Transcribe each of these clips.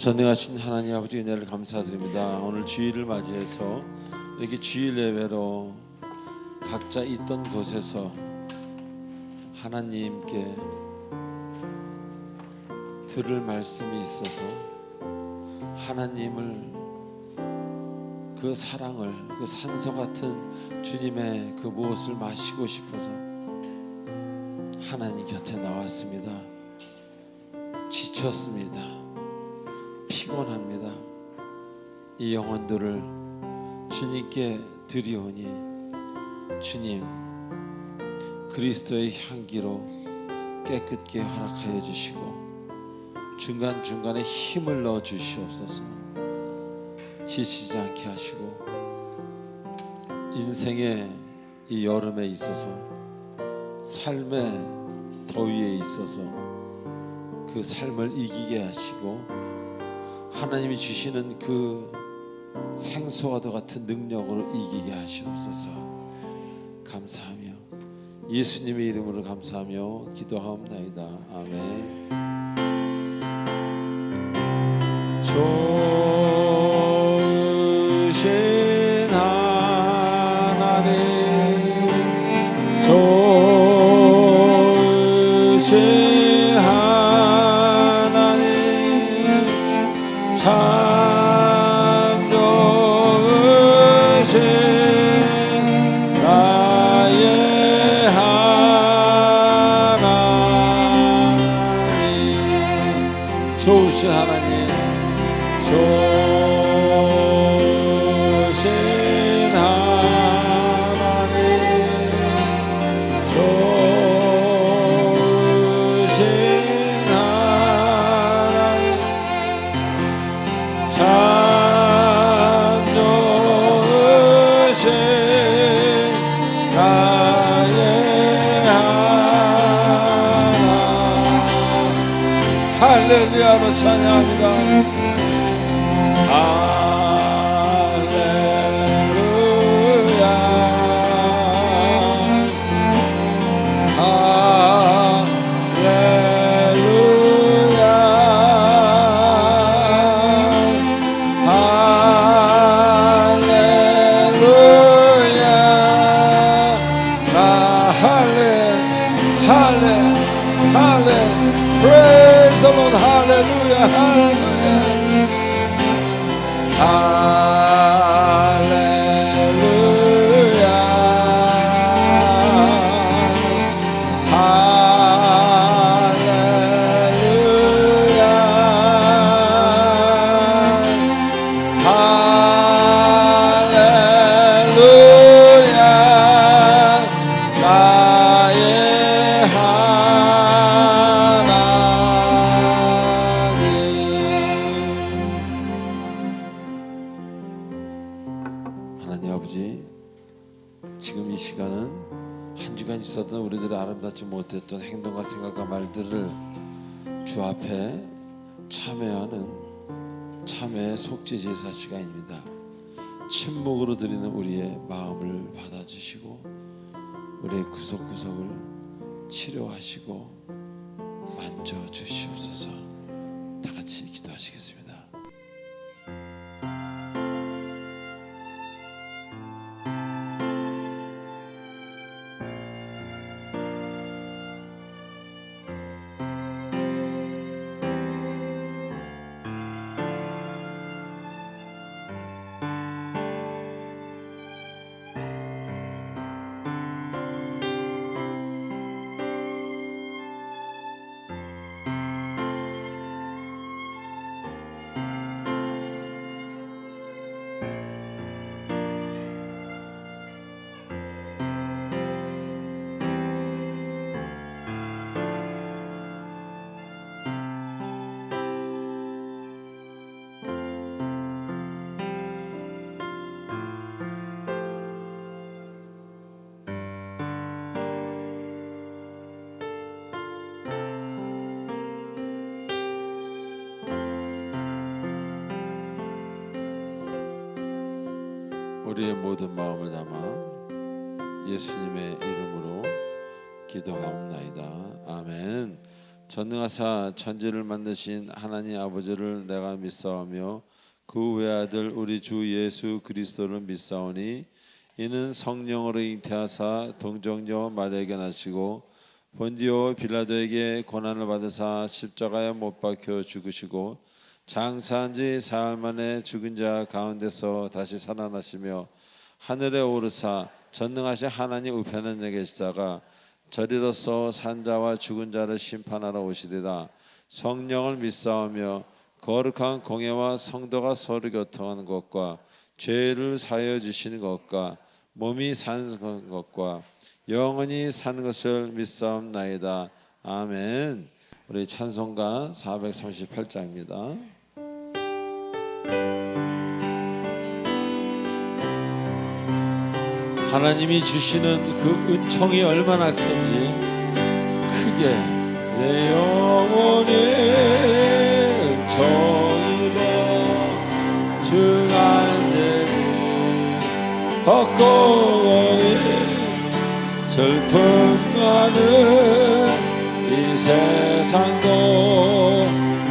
전능하신 하나님 아버지 은혜를 감사드립니다. 오늘 주일을 맞이해서 이렇게 주일 예배로 각자 있던 곳에서 하나님께 들을 말씀이 있어서 하나님을 그 사랑을 그 산소 같은 주님의 그 무엇을 마시고 싶어서 하나님 곁에 나왔습니다. 지쳤습니다. 피곤합니다. 이 영혼들을 주님께 드리오니 주님 그리스도의 향기로 깨끗게 허락하여 주시고 중간중간에 힘을 넣어 주시옵소서. 지치지 않게 하시고 인생의 이 여름에 있어서 삶의 더위에 있어서 그 삶을 이기게 하시고 하나님이 주시는 그 생수와도 같은 능력으로 이기게 하시옵소서. 감사하며 예수님의 이름으로 감사하며 기도하옵나이다. 아멘. 좋으신 하나님, 좋으신 하나님, 참 좋으신 나의 하나님, 좋으신 하나님, 좋으신 하나님, 좋으신 하나님, 참 좋으신 나의 하나님. 할렐루야로 찬양합니다. Praise the Lord. Hallelujah. Hallelujah. 하나님 아버지, 지금 이 시간은 한 주간 있었던 우리들의 아름답지 못했던 행동과 생각과 말들을 주 앞에 참회하는 참회의 속죄제사 시간입니다. 침묵으로 드리는 우리의 마음을 받아주시고 우리의 구석구석을 치료하시고 만져주시옵소서. 다 같이 기도하시겠습니다. 우리의 모든 마음을 담아 예수님의 이름으로 기도하옵나이다. 아멘. 전능하사 천지를 만드신 하나님 아버지를 내가 믿사오며 그 외아들 우리 주 예수 그리스도를 믿사오니 이는 성령으로 잉태하사 동정녀 마리아에게 나시고 본디오 빌라도에게 고난을 받으사 십자가에 못 박혀 죽으시고 장사한 지 사흘 만에 죽은 자 가운데서 다시 살아나시며 하늘에 오르사 전능하신 하나님 우편에 계시다가 저리로서 산자와 죽은 자를 심판하러 오시리라. 성령을 믿사오며 거룩한 공예와 성도가 서로 교통하는 것과 죄를 사하여 주시는 것과 몸이 사는 것과 영원히 사는 것을 믿사옵나이다. 아멘. 우리 찬송가 438장입니다. 하나님이 주시는 그 은총이 얼마나 큰지 크게 내 영혼의 은총이로 주간제지 벚꽃이 슬픔 많은 이 세상도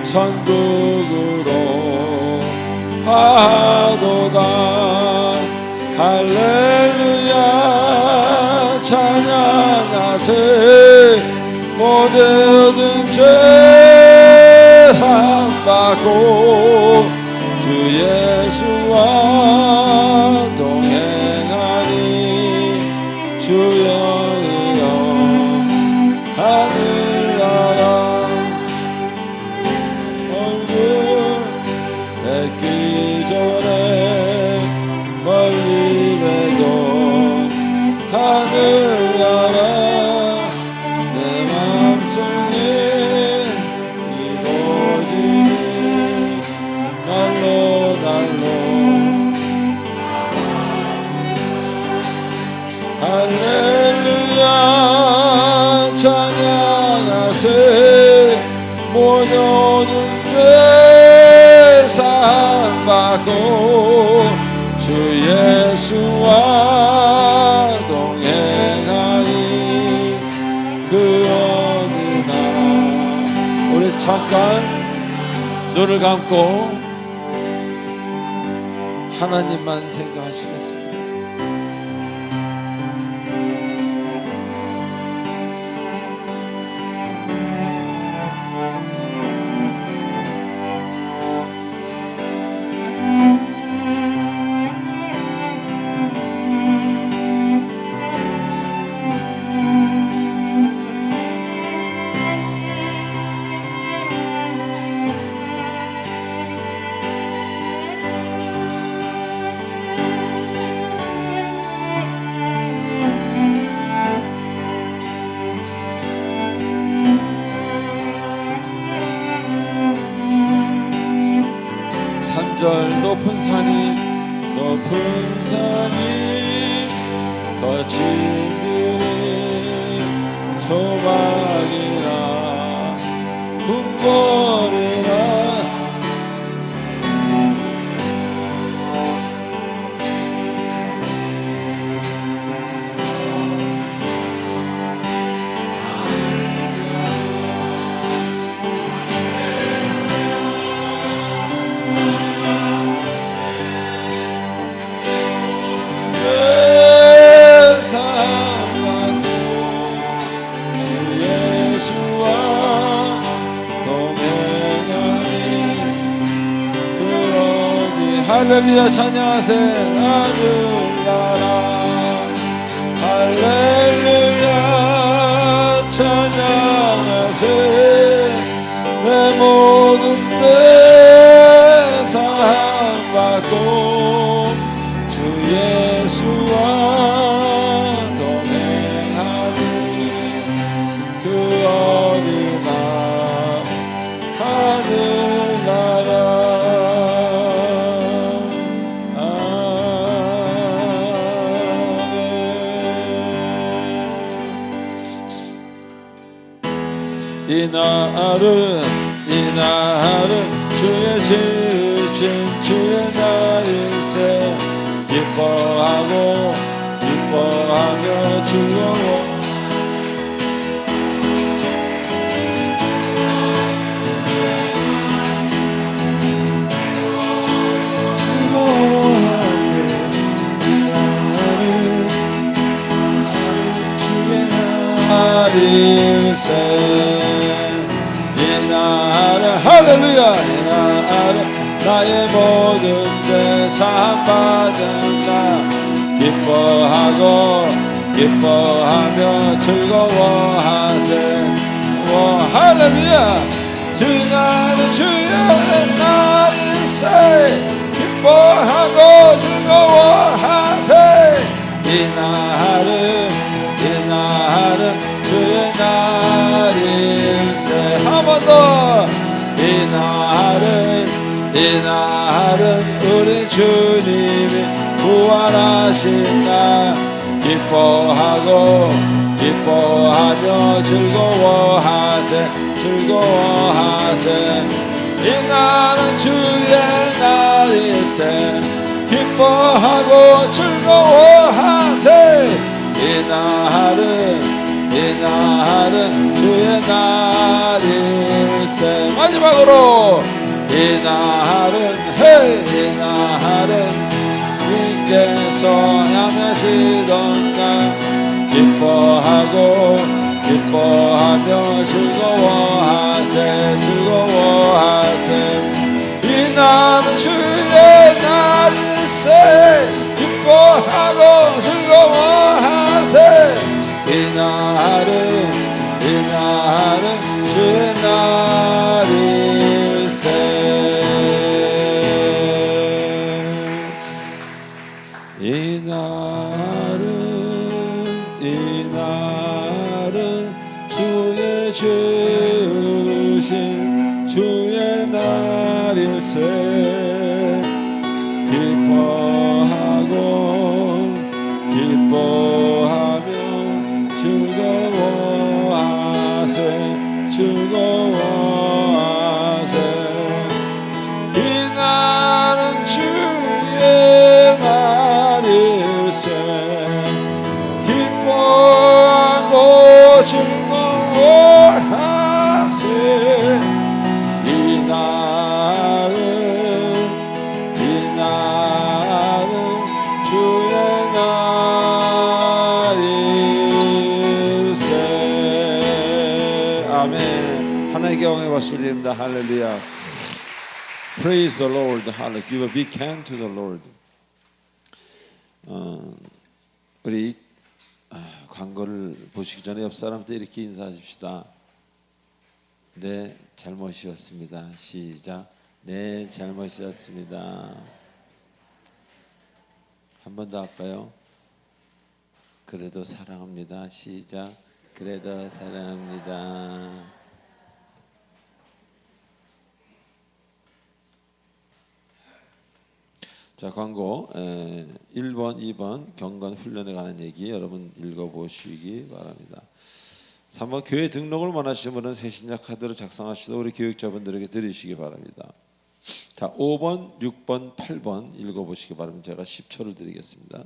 천국으로 하도다. 할렐루야 찬양하세. 모든 죄 사함받고 주 예수와 동행하니 주여 하늘나라 얼굴 뵙기 전에 멀리 뵈도 하늘나라 내 맘속에 이루어지니 날로 할렐루야 찬양하세. 모든 죄 사함받고 주 예수와 동행하니 그 어느 날. 우리 잠깐 눈을 감고 하나님만 생각하시겠습니다. 높은 산이 거친 길이 소박이라 궁궐이라 할렐루야 찬양하세. 하늘나라 할렐루야 찬양하세. 내 모든 죄 사함받고 주 예수와 동행하니 그 어디나 하늘나라. 이 날은 주의 지으신 주의 날일세. 기뻐하며 즐거워 날일세 이날은 할렐루야 이날은 나의 모든 죄 사함받은 날 기뻐하며 즐거워하세 할렐루야 그날은 주의 날일세 기뻐하고 즐거워하세 이날은 주의 날일세 한 번 더 이날은 우리 주님이 부활하신 날 기뻐하며 즐거워하세 이날은 주의 날일세 기뻐하고 즐거워하세 이날은 주의 날일세 마지막으로 이날은 주께서 향하시던 날 기뻐하며 즐거워하세 이날은 주의 날일세 기뻐하고 즐거워하세 이날은 주의 날일세 이날은 주의 지으신 주의 날일세 기뻐하며 즐거워하세 이날은 주의 날일세 기뻐하고 즐거워하세 이날은 주의 날일세 아멘. 하나님께 영광의 박수를 드립니다. 할렐루야. Praise the Lord. Hallelujah. Give a big hand to the Lord. 우리 광고를 보시기 전에 옆 사람한테 이렇게 인사하십시다. 네, 잘못이었습니다. 시작. 네, 잘못이었습니다. 한 번 더 할까요? 그래도 사랑합니다. 시작. 그래도 사랑합니다. 자, 광고 1번, 2번 경건 훈련에 관한 얘기 여러분 읽어보시기 바랍니다. 3번 교회 등록을 원하시는 분은 새신자 카드를 작성하시다 우리 교육자분들에게 드리시기 바랍니다. 자, 5번, 6번, 8번 읽어보시기 바랍니다. 제가 10초를 드리겠습니다.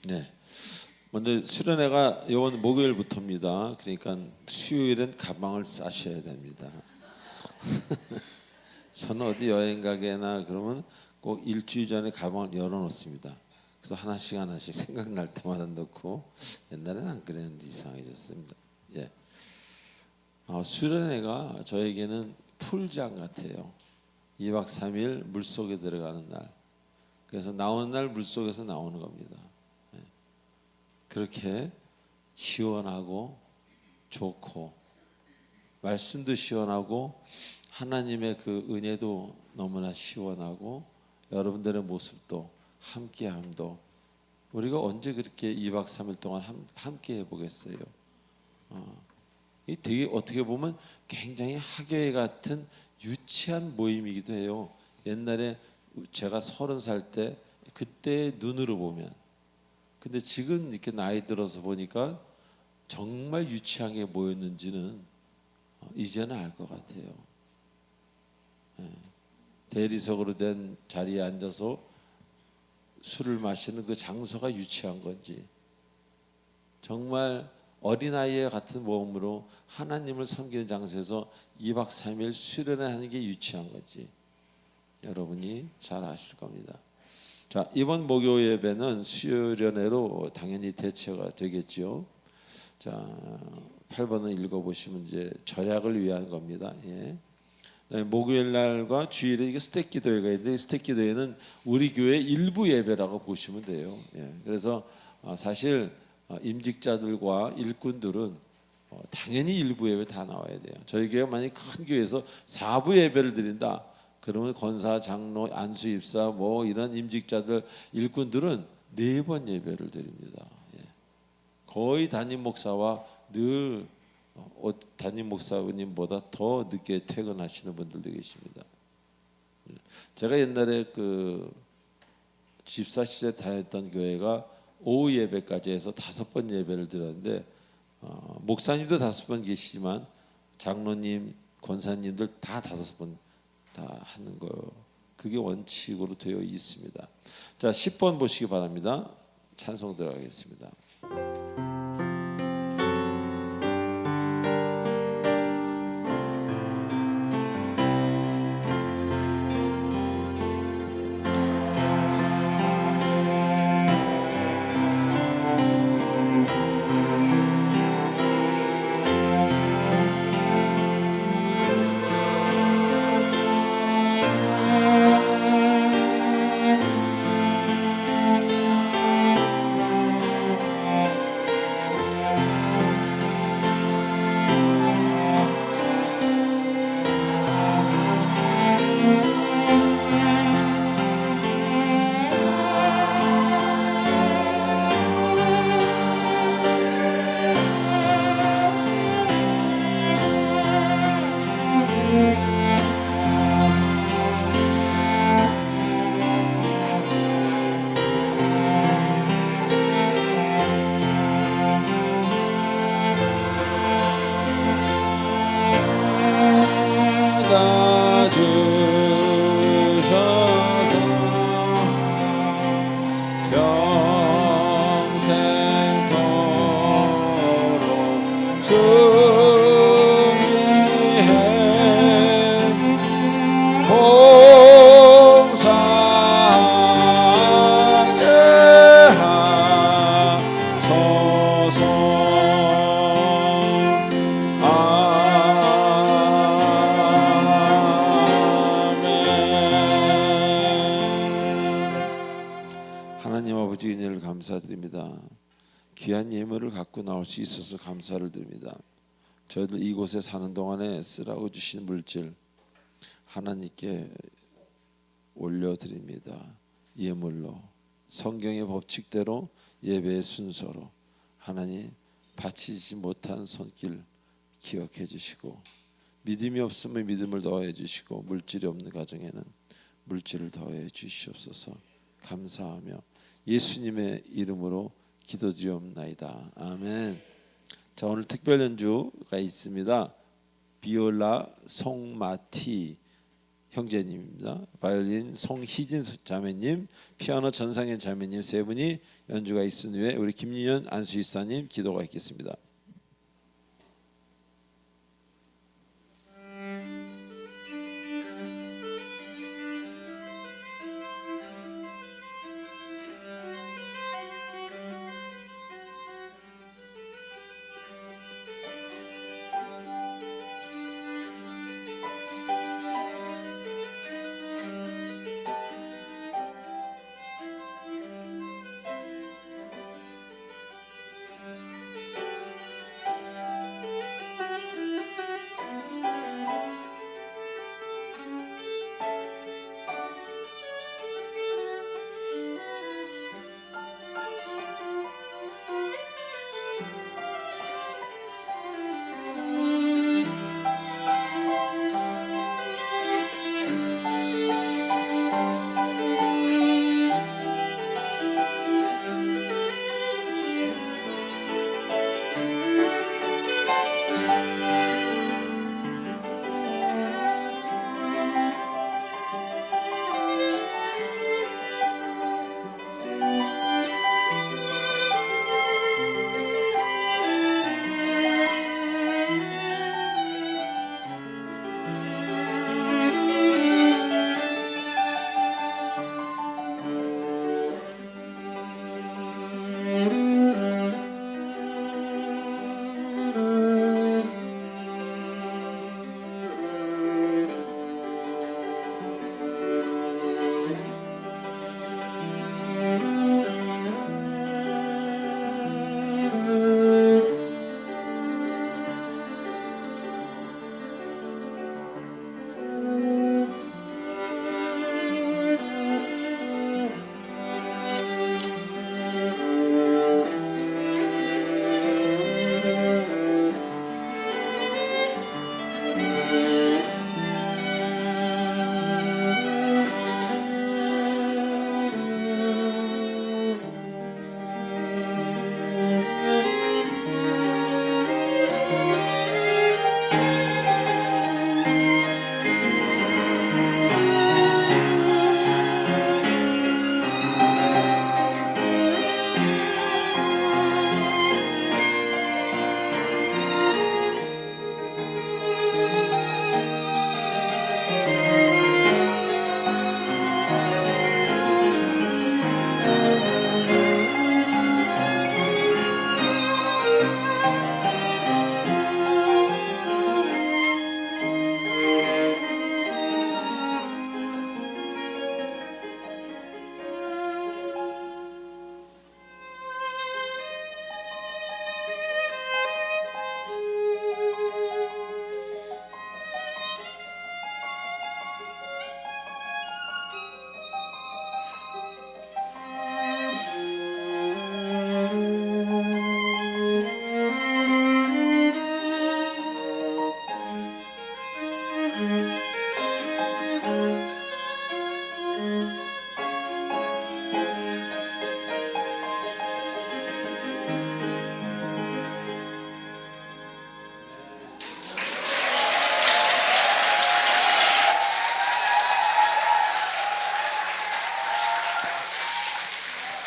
네, 먼저 수련회가 이번 목요일부터입니다. 그러니까 수요일엔 가방을 싸셔야 됩니다. 저는 어디 여행 가게나 그러면 꼭 일주일 전에 가방을 열어놓습니다. 그래서 하나씩 생각날 때마다 넣고 옛날에는 안 그랬는데 이상해졌습니다. 예, 수련회가 저에게는 풀장 같아요. 2박 3일 물속에 들어가는 날. 그래서 나오는 날 물속에서 나오는 겁니다. 그렇게 시원하고 좋고 말씀도 시원하고 하나님의 그 은혜도 너무나 시원하고 여러분들의 모습도 함께함도 우리가 언제 그렇게 2박 3일 동안 함께 해보겠어요. 이 되게 어떻게 보면 굉장히 학예회 같은 유치한 모임이기도 해요. 옛날에 제가 30살 때 그때 눈으로 보면 근데 지금 이렇게 나이 들어서 보니까 정말 유치한 게 뭐였는지는 이제는 알 것 같아요. 대리석으로 된 자리에 앉아서 술을 마시는 그 장소가 유치한 건지 정말 어린아이와 같은 모험으로 하나님을 섬기는 장소에서 2박 3일 수련을 하는 게 유치한 거지. 여러분이 잘 아실 겁니다. 자, 이번 목요 예배는 수련회로 당연히 대체가 되겠죠. 자, 8번을 읽어보시면 이제 절약을 위한 겁니다. 예. 목요일 날과 주일에 이게 스택 기도회가 있는데, 스택 기도회는 우리 교회 일부 예배라고 보시면 돼요. 예. 그래서 사실 임직자들과 일꾼들은 당연히 일부 예배 다 나와야 돼요. 저희 교회가 만약 큰 교회에서 4부 예배를 드린다, 그러면 권사, 장로, 안수 입사 뭐 이런 임직자들, 일꾼들은 4번 예배를 드립니다. 예. 거의 담임 목사와 늘 담임 목사님보다 더 늦게 퇴근하시는 분들도 계십니다. 제가 옛날에 그 집사 시절에 다녔던 교회가 오후 예배까지 해서 5번 예배를 드렸는데, 목사님도 5번 계시지만 장로님, 권사님들 다 5번 다 하는 거, 그게 원칙으로 되어 있습니다. 자, 10번 보시기 바랍니다. 찬송 들어가겠습니다. 하나님 아버지, 은혜를 감사드립니다. 귀한 예물을 갖고 나올 수 있어서 감사를 드립니다. 저희들 이곳에 사는 동안에 쓰라고 주신 물질 하나님께 올려드립니다. 예물로, 성경의 법칙대로, 예배의 순서로 하나님 바치지 못한 손길 기억해 주시고, 믿음이 없으면 믿음을 더해 주시고, 물질이 없는 가정에는 물질을 더해 주시옵소서. 감사하며 예수님의 이름으로 기도드리옵나이다. 아멘. 자, 오늘 특별 연주가 있습니다. 비올라 송마티 형제님입니다. 바이올린 송희진 자매님, 피아노 전상현 자매님 세 분이 연주가 있은 후에 우리 김윤현 안수집사님 기도가 있겠습니다.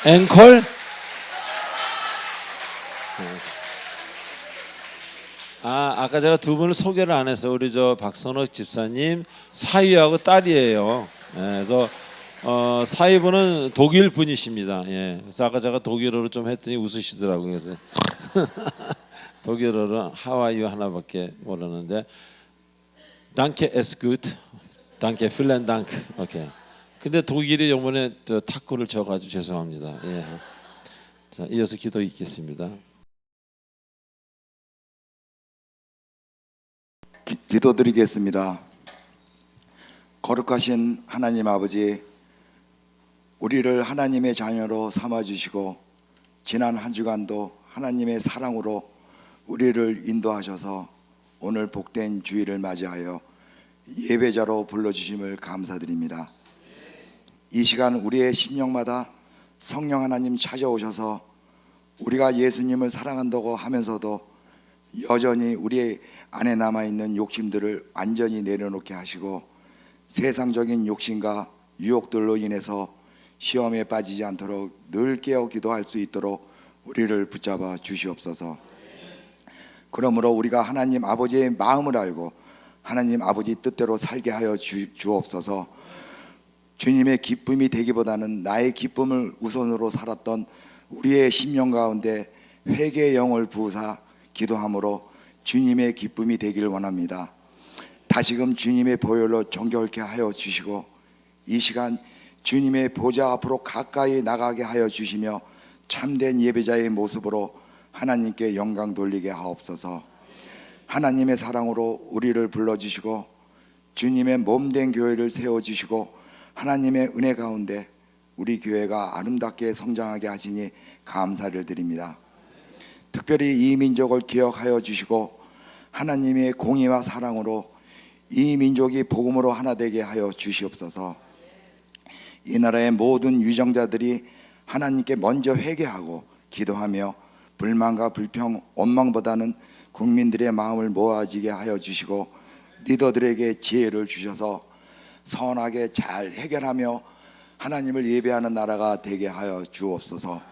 앵콜? 아까 제가 두 분을 소개를 안 해서 우리 저 박선옥 집사님 사위하고 딸이에요. 예, 그래서 사위분은 독일 분이십니다. 예, 그래서 아까 제가 독일어로 좀 했더니 웃으시더라고요. 그래서 독일어로 하와이유 하나밖에 모르는데 Danke ist gut, Danke, vielen Dank. 오케이. 근데 독일이 이번에 탁구를 져가지고 죄송합니다. 예. 자, 이어서 기도 있겠습니다. 기도드리겠습니다. 거룩하신 하나님 아버지, 우리를 하나님의 자녀로 삼아주시고 지난 한 주간도 하나님의 사랑으로 우리를 인도하셔서 오늘 복된 주일을 맞이하여 예배자로 불러주심을 감사드립니다. 이 시간 우리의 심령마다 성령 하나님 찾아오셔서 우리가 예수님을 사랑한다고 하면서도 여전히 우리 안에 남아있는 욕심들을 완전히 내려놓게 하시고 세상적인 욕심과 유혹들로 인해서 시험에 빠지지 않도록 늘 깨어 기도할 수 있도록 우리를 붙잡아 주시옵소서. 그러므로 우리가 하나님 아버지의 마음을 알고 하나님 아버지 뜻대로 살게 하여 주옵소서. 주님의 기쁨이 되기보다는 나의 기쁨을 우선으로 살았던 우리의 심령 가운데 회개의 영을 부으사 기도함으로 주님의 기쁨이 되기를 원합니다. 다시금 주님의 보혈로 정결케 하여 주시고 이 시간 주님의 보좌 앞으로 가까이 나가게 하여 주시며 참된 예배자의 모습으로 하나님께 영광 돌리게 하옵소서. 하나님의 사랑으로 우리를 불러주시고 주님의 몸된 교회를 세워주시고 하나님의 은혜 가운데 우리 교회가 아름답게 성장하게 하시니 감사를 드립니다. 특별히 이 민족을 기억하여 주시고 하나님의 공의와 사랑으로 이 민족이 복음으로 하나 되게 하여 주시옵소서. 이 나라의 모든 유정자들이 하나님께 먼저 회개하고 기도하며 불만과 불평, 원망보다는 국민들의 마음을 모아지게 하여 주시고 리더들에게 지혜를 주셔서 선하게 잘 해결하며 하나님을 예배하는 나라가 되게 하여 주옵소서.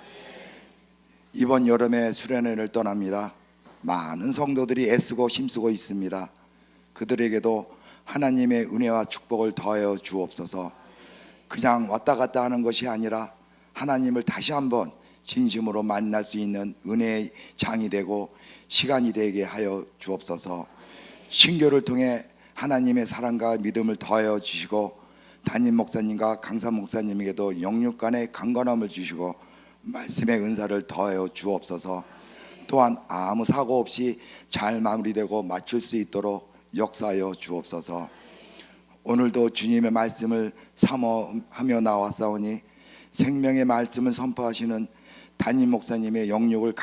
이번 여름에 수련회를 떠납니다. 많은 성도들이 애쓰고 힘쓰고 있습니다. 그들에게도 하나님의 은혜와 축복을 더하여 주옵소서. 그냥 왔다 갔다 하는 것이 아니라 하나님을 다시 한번 진심으로 만날 수 있는 은혜의 장이 되고 시간이 되게 하여 주옵소서. 신교를 통해 하나님의 사랑과 믿음을 더하여 주시고 담임 목사님과 강사 목사님에게도 영육간의 강건함을 주시고 말씀의 은사를 더하여 주옵소서. 또한 아무 사고 없이 잘 마무리되고 마칠 수 있도록 역사하여 주옵소서. 오늘도 주님의 말씀을 사모하며 나왔사오니 생명의 말씀을 선포하시는 담임 목사님의 영육을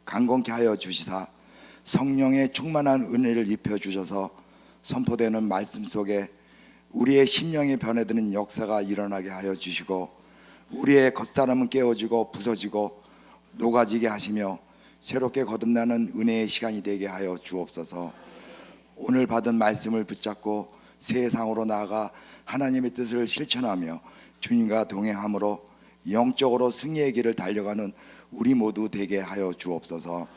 강건케 하여 주시사 성령의 충만한 은혜를 입혀 주셔서 선포되는 말씀 속에 우리의 심령이 변해드는 역사가 일어나게 하여 주시고 우리의 겉사람은 깨어지고 부서지고 녹아지게 하시며 새롭게 거듭나는 은혜의 시간이 되게 하여 주옵소서. 오늘 받은 말씀을 붙잡고 세상으로 나아가 하나님의 뜻을 실천하며 주님과 동행함으로 영적으로 승리의 길을 달려가는 우리 모두 되게 하여 주옵소서.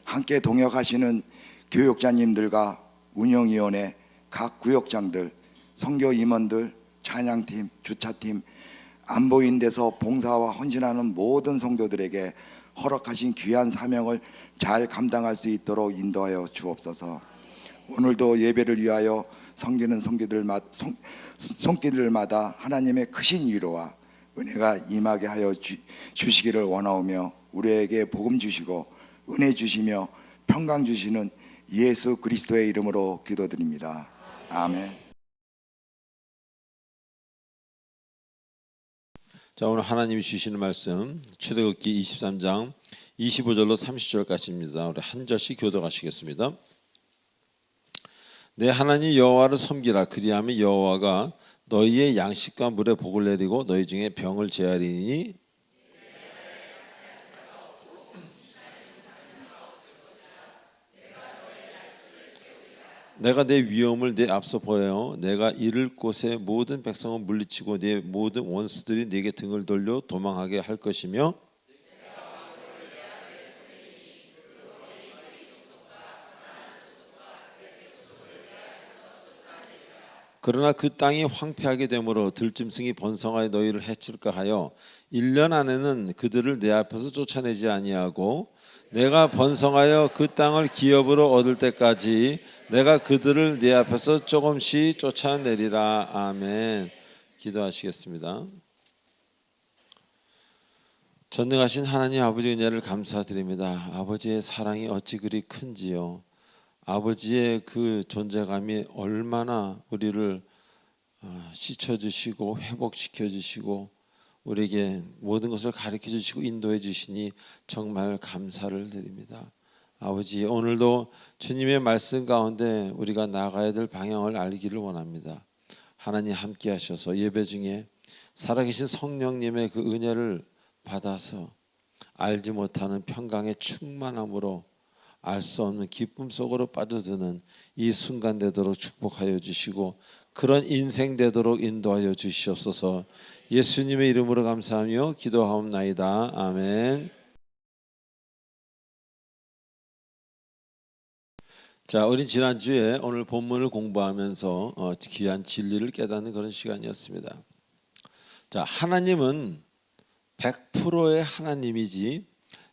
함께 동역하시는 교육자님들과 운영위원회 각 구역장들, 선교 임원들, 찬양팀, 주차팀, 안 보이는 데서 봉사와 헌신하는 모든 성도들에게 허락하신 귀한 사명을 잘 감당할 수 있도록 인도하여 주옵소서. 오늘도 예배를 위하여 섬기는 손길들마다 하나님의 크신 위로와 은혜가 임하게 하여 주시기를 원하오며 우리에게 복음 주시고 은혜 주시며 평강 주시는 예수 그리스도의 이름으로 기도드립니다. 아멘. 자, 오늘 하나님이 주시는 말씀 출애굽기 23장 25절로 30절까지입니다. 우리 한 절씩 교독하시겠습니다. 내 하나님 여호와를 섬기라. 그리하면 여호와가 너희의 양식과 물에 복을 내리고 너희 중에 병을 제하리니 내가 내 위엄을 내 앞서 보여 내가 이를 곳에 모든 백성을 물리치고 내 모든 원수들이 네게 등을 돌려 도망하게 할 것이며 그러나 그 땅이 황폐하게 되므로 들짐승이 번성하여 너희를 해칠까 하여 1년 안에는 그들을 내 앞에서 쫓아내지 아니하고 내가 번성하여 그 땅을 기업으로 얻을 때까지 내가 그들을 네 앞에서 조금씩 쫓아내리라. 아멘. 기도하시겠습니다. 전능하신 하나님 아버지 은혜를 감사드립니다. 아버지의 사랑이 어찌 그리 큰지요. 아버지의 그 존재감이 얼마나 우리를 씻어주시고 회복시켜주시고 우리에게 모든 것을 가르쳐주시고 인도해 주시니 정말 감사를 드립니다. 아버지, 오늘도 주님의 말씀 가운데 우리가 나가야 될 방향을 알기를 원합니다. 하나님 함께 하셔서 예배 중에 살아계신 성령님의 그 은혜를 받아서 알지 못하는 평강의 충만함으로 알 수 없는 기쁨 속으로 빠져드는 이 순간 되도록 축복하여 주시고 그런 인생 되도록 인도하여 주시옵소서. 예수님의 이름으로 감사하며 기도하옵나이다. 아멘. 자, 우리 지난주에 오늘 본문을 공부하면서 귀한 진리를 깨닫는 그런 시간이었습니다. 자, 하나님은 100%의 하나님이지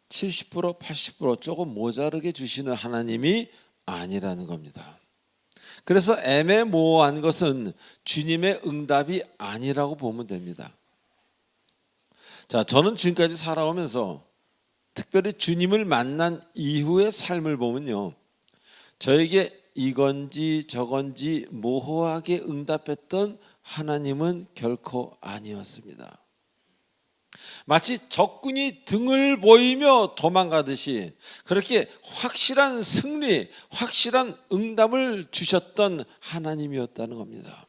70% 80% 조금 모자르게 주시는 하나님이 아니라는 겁니다. 그래서 애매모호한 것은 주님의 응답이 아니라고 보면 됩니다. 자, 저는 지금까지 살아오면서 특별히 주님을 만난 이후의 삶을 보면요, 저에게 이건지 저건지 모호하게 응답했던 하나님은 결코 아니었습니다. 마치 적군이 등을 보이며 도망가듯이 그렇게 확실한 승리, 확실한 응답을 주셨던 하나님이었다는 겁니다.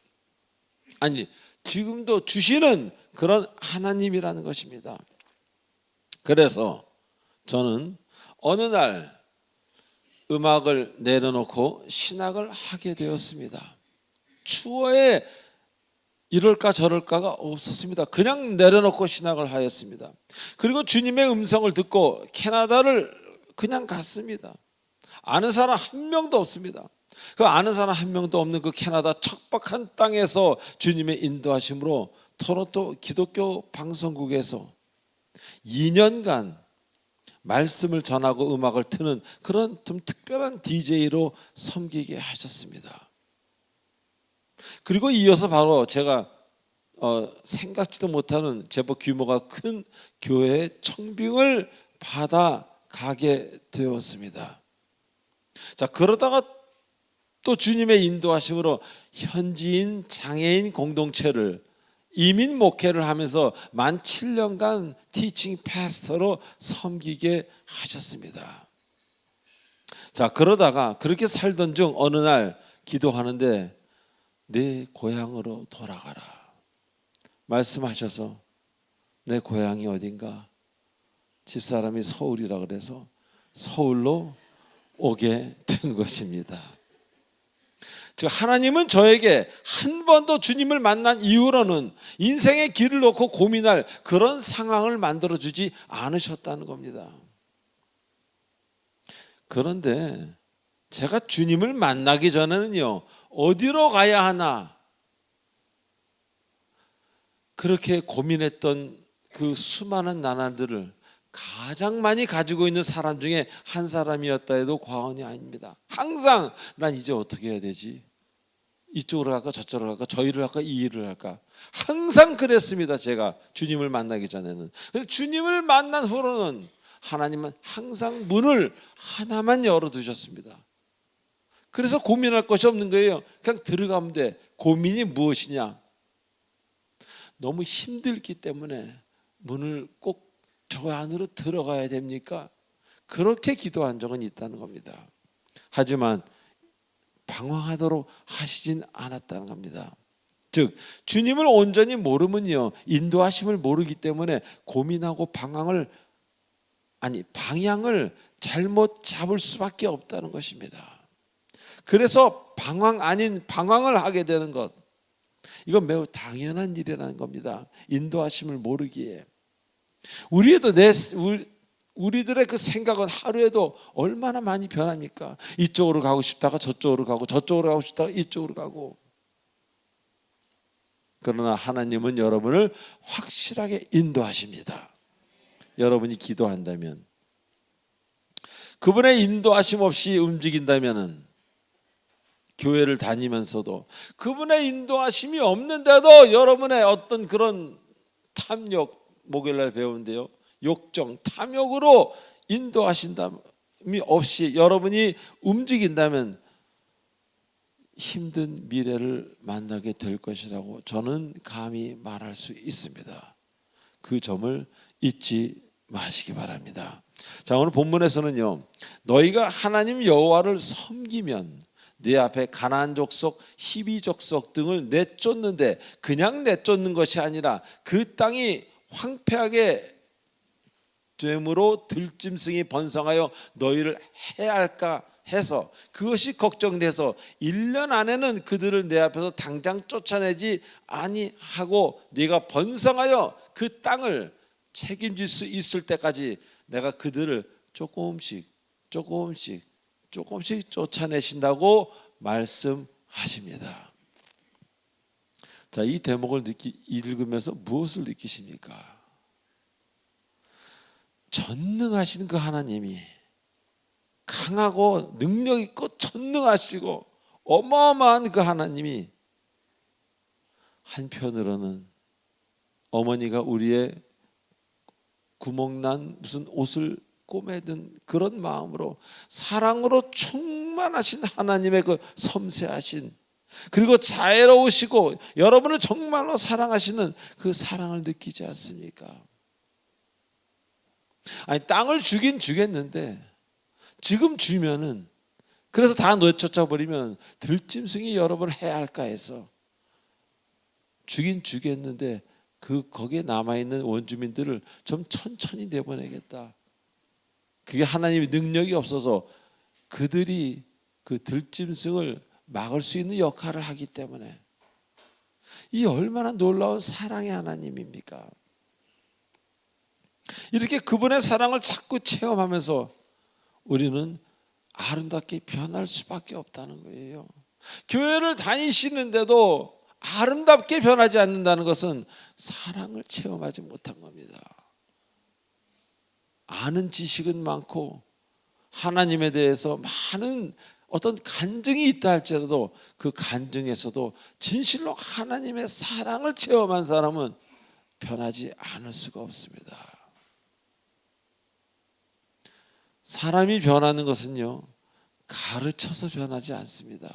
아니, 지금도 주시는 그런 하나님이라는 것입니다. 그래서 저는 어느 날 음악을 내려놓고 신학을 하게 되었습니다. 추워에 이럴까 저럴까가 없었습니다. 그냥 내려놓고 신학을 하였습니다. 그리고 주님의 음성을 듣고 캐나다를 그냥 갔습니다. 아는 사람 한 명도 없습니다. 그 아는 사람 한 명도 없는 그 캐나다 척박한 땅에서 주님의 인도하심으로 토론토 기독교 방송국에서 2년간 말씀을 전하고 음악을 트는 그런 좀 특별한 DJ로 섬기게 하셨습니다. 그리고 이어서 바로 제가 생각지도 못하는 제법 규모가 큰 교회의 청빙을 받아 가게 되었습니다. 자, 그러다가 또 주님의 인도하심으로 현지인 장애인 공동체를 이민 목회를 하면서 만 7년간 티칭 패스터로 섬기게 하셨습니다. 자, 그러다가 그렇게 살던 중 어느 날 기도하는데 내 고향으로 돌아가라 말씀하셔서 내 고향이 어딘가? 집사람이 서울이라 그래서 서울로 오게 된 것입니다. 즉 하나님은 저에게 한 번도 주님을 만난 이후로는 인생의 길을 놓고 고민할 그런 상황을 만들어주지 않으셨다는 겁니다. 그런데 제가 주님을 만나기 전에는요, 어디로 가야 하나 그렇게 고민했던 그 수많은 나날들을 가장 많이 가지고 있는 사람 중에 한 사람이었다 해도 과언이 아닙니다. 항상 난 이제 어떻게 해야 되지? 이쪽으로 갈까 저쪽으로 갈까 저 일을 할까 이 일을 할까 항상 그랬습니다. 제가 주님을 만나기 전에는. 그래서 주님을 만난 후로는 하나님은 항상 문을 하나만 열어두셨습니다. 그래서 고민할 것이 없는 거예요. 그냥 들어가면 돼. 고민이 무엇이냐? 너무 힘들기 때문에 문을 꼭 저 안으로 들어가야 됩니까? 그렇게 기도한 적은 있다는 겁니다. 하지만 방황하도록 하시진 않았다는 겁니다. 즉 주님을 온전히 모르면요, 인도하심을 모르기 때문에 고민하고 방향을 잘못 잡을 수밖에 없다는 것입니다. 그래서 방황 아닌 방황을 하게 되는 것, 이건 매우 당연한 일이라는 겁니다. 인도하심을 모르기에. 우리들의 그 생각은 하루에도 얼마나 많이 변합니까? 이쪽으로 가고 싶다가 저쪽으로 가고, 저쪽으로 가고 싶다가 이쪽으로 가고. 그러나 하나님은 여러분을 확실하게 인도하십니다. 여러분이 기도한다면, 그분의 인도하심 없이 움직인다면, 교회를 다니면서도 그분의 인도하심이 없는데도 여러분의 어떤 그런 탐욕, 목요일날 배우는데요, 욕정, 탐욕으로 인도하신다음이 없이 여러분이 움직인다면 힘든 미래를 만나게 될 것이라고 저는 감히 말할 수 있습니다. 그 점을 잊지 마시기 바랍니다. 자, 오늘 본문에서는요, 너희가 하나님 여호와를 섬기면 네 앞에 가나안 족속, 히비 족속 등을 내쫓는데, 그냥 내쫓는 것이 아니라 그 땅이 황폐하게 됨으로 들짐승이 번성하여 너희를 해할까 해서, 그것이 걱정돼서 1년 안에는 그들을 내 앞에서 당장 쫓아내지 아니하고 네가 번성하여 그 땅을 책임질 수 있을 때까지 내가 그들을 조금씩 쫓아내신다고 말씀하십니다. 자, 이 대목을 읽으면서 무엇을 느끼십니까? 전능하신 그 하나님이, 강하고 능력 있고 전능하시고 어마어마한 그 하나님이, 한편으로는 어머니가 우리의 구멍난 무슨 옷을 꼬매든 그런 마음으로 사랑으로 충만하신 하나님의 그 섬세하신, 그리고 자애로우시고 여러분을 정말로 사랑하시는 그 사랑을 느끼지 않습니까? 아니, 땅을 주긴 주겠는데 지금 주면은, 그래서 다 내쫓아 버리면 들짐승이 여러분을 해야 할까 해서 주긴 주겠는데 거기에 남아있는 원주민들을 좀 천천히 내보내겠다. 그게 하나님의 능력이 없어서 그들이 그 들짐승을 막을 수 있는 역할을 하기 때문에, 이 얼마나 놀라운 사랑의 하나님입니까? 이렇게 그분의 사랑을 자꾸 체험하면서 우리는 아름답게 변할 수밖에 없다는 거예요. 교회를 다니시는데도 아름답게 변하지 않는다는 것은 사랑을 체험하지 못한 겁니다. 아는 지식은 많고 하나님에 대해서 많은 어떤 간증이 있다 할지라도 그 간증에서도 진실로 하나님의 사랑을 체험한 사람은 변하지 않을 수가 없습니다. 사람이 변하는 것은요, 가르쳐서 변하지 않습니다.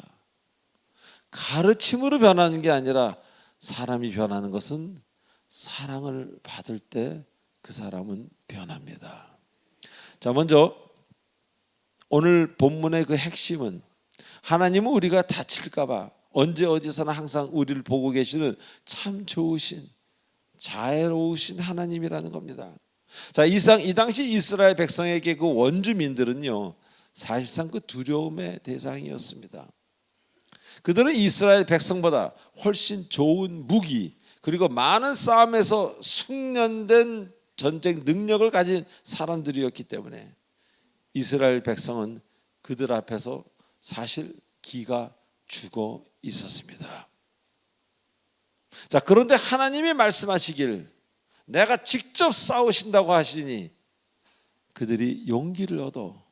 가르침으로 변하는 게 아니라, 사람이 변하는 것은 사랑을 받을 때 그 사람은 변합니다. 자, 먼저 오늘 본문의 그 핵심은, 하나님은 우리가 다칠까 봐 언제 어디서나 항상 우리를 보고 계시는 참 좋으신, 자애로우신 하나님이라는 겁니다. 자, 이 당시 이스라엘 백성에게 그 원주민들은요, 사실상 그 두려움의 대상이었습니다. 그들은 이스라엘 백성보다 훨씬 좋은 무기, 그리고 많은 싸움에서 숙련된 전쟁 능력을 가진 사람들이었기 때문에 이스라엘 백성은 그들 앞에서 사실 기가 죽어 있었습니다. 자, 그런데 하나님이 말씀하시길 내가 직접 싸우신다고 하시니 그들이 용기를 얻어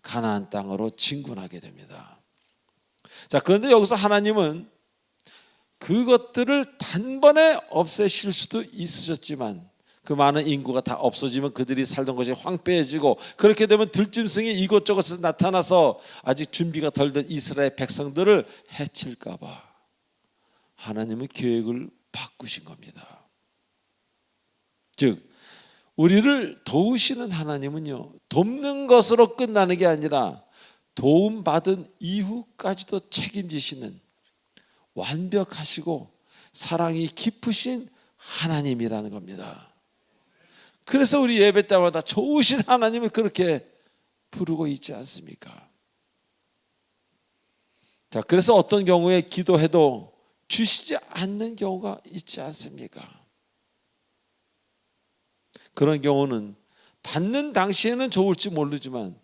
가나안 땅으로 진군하게 됩니다. 자, 그런데 여기서 하나님은 그것들을 단번에 없애실 수도 있으셨지만, 그 많은 인구가 다 없어지면 그들이 살던 것이 황폐해지고, 그렇게 되면 들짐승이 이곳저곳에서 나타나서 아직 준비가 덜 된 이스라엘 백성들을 해칠까 봐 하나님은 계획을 바꾸신 겁니다. 즉, 우리를 도우시는 하나님은요, 돕는 것으로 끝나는 게 아니라 도움받은 이후까지도 책임지시는 완벽하시고 사랑이 깊으신 하나님이라는 겁니다. 그래서 우리 예배 때마다 좋으신 하나님을 그렇게 부르고 있지 않습니까? 자, 그래서 어떤 경우에 기도해도 주시지 않는 경우가 있지 않습니까? 그런 경우는 받는 당시에는 좋을지 모르지만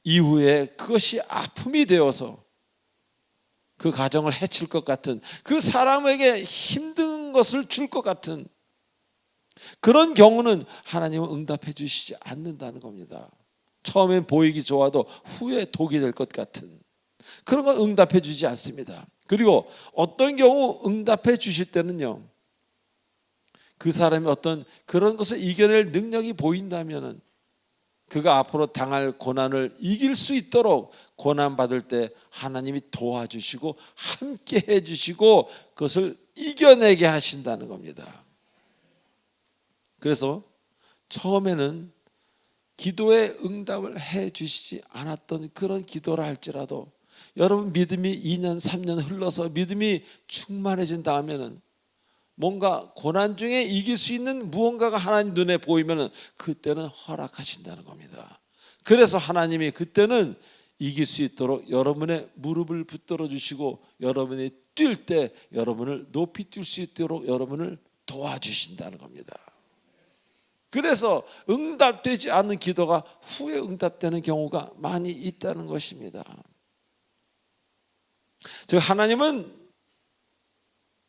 이후에 그것이 아픔이 되어서 그 가정을 해칠 것 같은, 그 사람에게 힘든 것을 줄 것 같은 그런 경우는 하나님은 응답해 주시지 않는다는 겁니다. 처음엔 보이기 좋아도 후에 독이 될 것 같은 그런 건 응답해 주지 않습니다. 그리고 어떤 경우 응답해 주실 때는요, 그 사람이 어떤 그런 것을 이겨낼 능력이 보인다면은 그가 앞으로 당할 고난을 이길 수 있도록 고난받을 때 하나님이 도와주시고 함께 해주시고 그것을 이겨내게 하신다는 겁니다. 그래서 처음에는 기도에 응답을 해주시지 않았던 그런 기도라 할지라도 여러분 믿음이 2년 3년 흘러서 믿음이 충만해진 다음에는 뭔가 고난 중에 이길 수 있는 무언가가 하나님 눈에 보이면 그때는 허락하신다는 겁니다. 그래서 하나님이 그때는 이길 수 있도록 여러분의 무릎을 붙들어 주시고 여러분이 뛸 때 여러분을 높이 뛸 수 있도록 여러분을 도와주신다는 겁니다. 그래서 응답되지 않은 기도가 후에 응답되는 경우가 많이 있다는 것입니다. 즉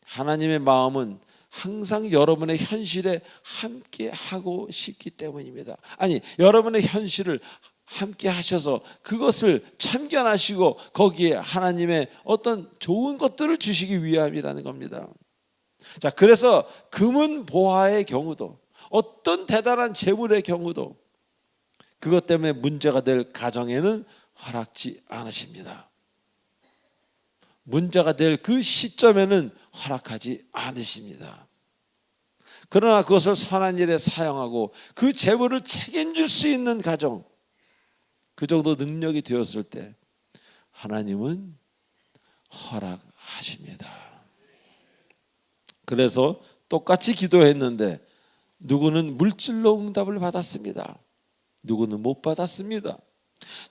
하나님의 마음은 항상 여러분의 현실에 함께 하고 싶기 때문입니다. 아니, 여러분의 현실을 함께 하셔서 그것을 참견하시고 거기에 하나님의 어떤 좋은 것들을 주시기 위함이라는 겁니다. 자, 그래서 금은 보화의 경우도 어떤 대단한 재물의 경우도 그것 때문에 문제가 될 가정에는 허락지 않으십니다. 문제가 될 그 시점에는 허락하지 않으십니다. 그러나 그것을 선한 일에 사용하고 그 재물을 책임질 수 있는 가정, 그 정도 능력이 되었을 때 하나님은 허락하십니다. 그래서 똑같이 기도했는데 누구는 물질로 응답을 받았습니다. 누구는 못 받았습니다.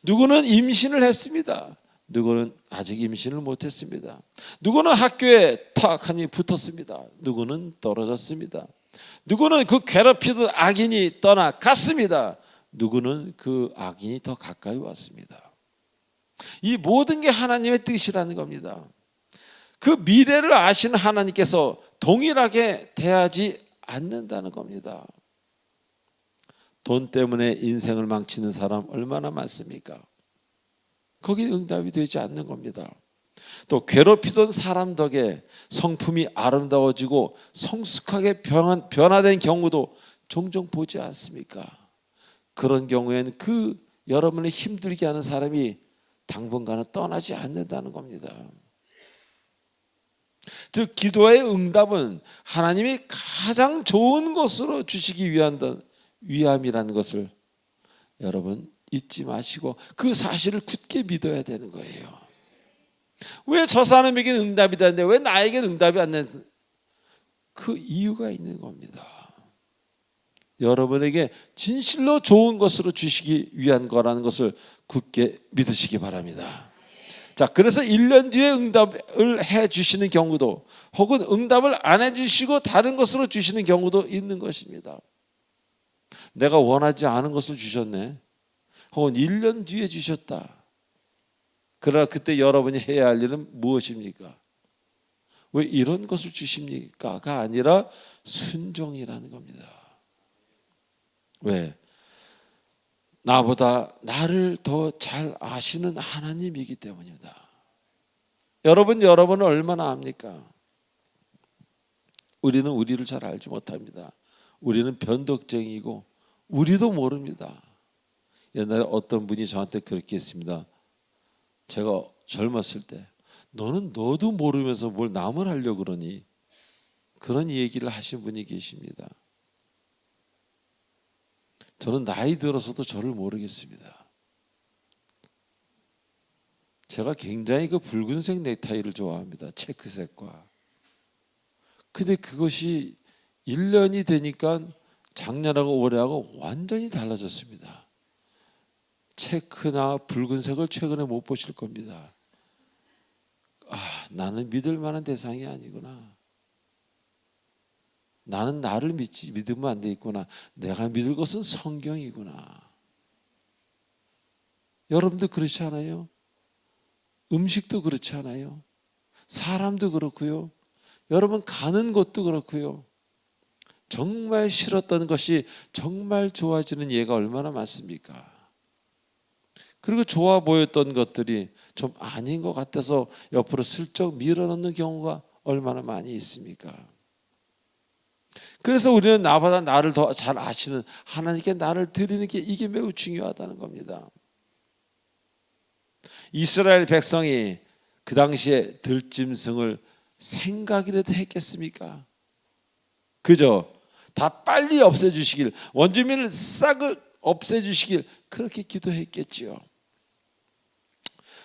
누구는 임신을 했습니다. 누구는 아직 임신을 못했습니다. 누구는 학교에 탁 하니 붙었습니다. 누구는 떨어졌습니다. 누구는 그 괴롭히던 악인이 떠나갔습니다. 누구는 그 악인이 더 가까이 왔습니다. 이 모든 게 하나님의 뜻이라는 겁니다. 그 미래를 아시는 하나님께서 동일하게 대하지 않는다는 겁니다. 돈 때문에 인생을 망치는 사람 얼마나 많습니까? 거기 응답이 되지 않는 겁니다. 또 괴롭히던 사람 덕에 성품이 아름다워지고 성숙하게 변화된 경우도 종종 보지 않습니까? 그런 경우에는 그 여러분을 힘들게 하는 사람이 당분간은 떠나지 않는다는 겁니다. 즉 기도의 응답은 하나님이 가장 좋은 것으로 주시기 위함이라는 것을 여러분 잊지 마시고 그 사실을 굳게 믿어야 되는 거예요. 왜 저 사람에게는 응답이 되는데 왜 나에게는 응답이 안 되는, 그 이유가 있는 겁니다. 여러분에게 진실로 좋은 것으로 주시기 위한 거라는 것을 굳게 믿으시기 바랍니다. 자, 그래서 1년 뒤에 응답을 해 주시는 경우도 혹은 응답을 안 해 주시고 다른 것으로 주시는 경우도 있는 것입니다. 내가 원하지 않은 것을 주셨네. 혹은 1년 뒤에 주셨다. 그러나 그때 여러분이 해야 할 일은 무엇입니까? 왜 이런 것을 주십니까?가 아니라 순종이라는 겁니다. 왜? 나보다 나를 더 잘 아시는 하나님이기 때문입니다. 여러분은 얼마나 압니까? 우리는 우리를 잘 알지 못합니다. 우리는 변덕쟁이고 우리도 모릅니다. 옛날에 어떤 분이 저한테 그렇게 했습니다. 제가 젊었을 때 너는 너도 모르면서 뭘 남을 하려고 그러니, 그런 얘기를 하신 분이 계십니다. 저는 나이 들어서도 저를 모르겠습니다. 제가 굉장히 그 붉은색 넥타이를 좋아합니다. 체크색과. 근데 그것이 1년이 되니까 작년하고 올해하고 완전히 달라졌습니다. 체크나 붉은색을 최근에 못 보실 겁니다. 나는 믿을 만한 대상이 아니구나. 나는 나를 믿으면 안 되겠구나. 내가 믿을 것은 성경이구나. 여러분도 그렇지 않아요? 음식도 그렇지 않아요? 사람도 그렇고요. 여러분 가는 곳도 그렇고요. 정말 싫었던 것이 정말 좋아지는 예가 얼마나 많습니까? 그리고 좋아 보였던 것들이 좀 아닌 것 같아서 옆으로 슬쩍 밀어넣는 경우가 얼마나 많이 있습니까? 그래서 우리는 나보다 나를 더 잘 아시는 하나님께 나를 드리는 게 이게 매우 중요하다는 겁니다. 이스라엘 백성이 그 당시에 들짐승을 생각이라도 했겠습니까? 그저 다 빨리 없애주시길, 원주민을 싹 없애주시길 그렇게 기도했겠지요.